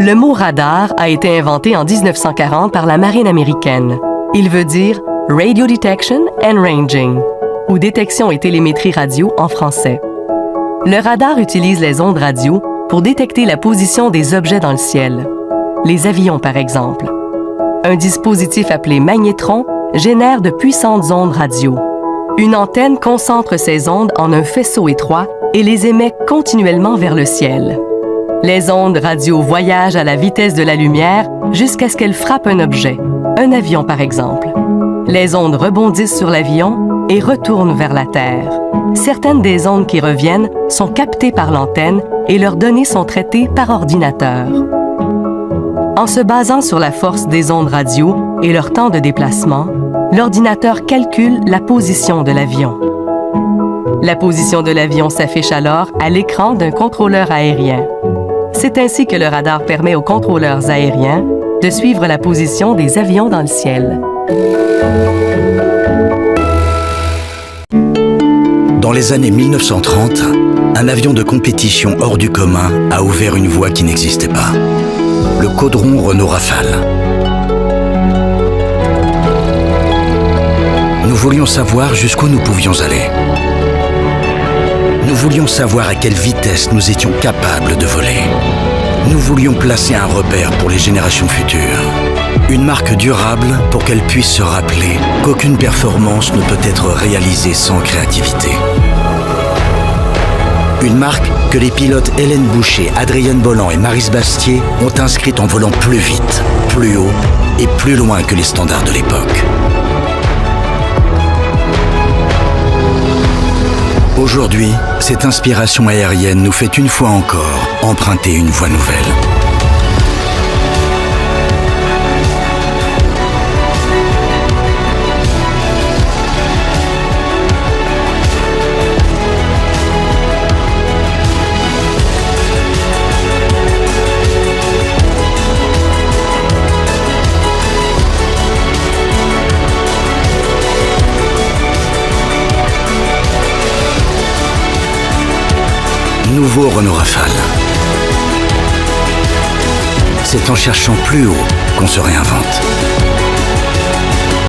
Le mot radar a été inventé en 1940 par la marine américaine. Il veut dire Radio Detection and Ranging, ou détection et télémétrie radio en français. Le radar utilise les ondes radio pour détecter la position des objets dans le ciel. Les avions, par exemple. Un dispositif appelé magnétron génère de puissantes ondes radio. Une antenne concentre ces ondes en un faisceau étroit et les émet continuellement vers le ciel. Les ondes radio voyagent à la vitesse de la lumière jusqu'à ce qu'elles frappent un objet, un avion par exemple. Les ondes rebondissent sur l'avion et retournent vers la Terre. Certaines des ondes qui reviennent sont captées par l'antenne et leurs données sont traitées par ordinateur. En se basant sur la force des ondes radio et leur temps de déplacement, l'ordinateur calcule la position de l'avion. La position de l'avion s'affiche alors à l'écran d'un contrôleur aérien. C'est ainsi que le radar permet aux contrôleurs aériens de suivre la position des avions dans le ciel. Dans les années 1930, un avion de compétition hors du commun a ouvert une voie qui n'existait pas. Le Caudron Renault Rafale. Nous voulions savoir jusqu'où nous pouvions aller. Nous voulions savoir à quelle vitesse nous étions capables de voler. Nous voulions placer un repère pour les générations futures. Une marque durable pour qu'elle puisse se rappeler qu'aucune performance ne peut être réalisée sans créativité. Une marque que les pilotes Hélène Boucher, Adrienne Bolland et Maryse Bastier ont inscrite en volant plus vite, plus haut et plus loin que les standards de l'époque. Aujourd'hui, cette inspiration aérienne nous fait une fois encore emprunter une voie nouvelle. Nouveau Renault Rafale. C'est en cherchant plus haut qu'on se réinvente.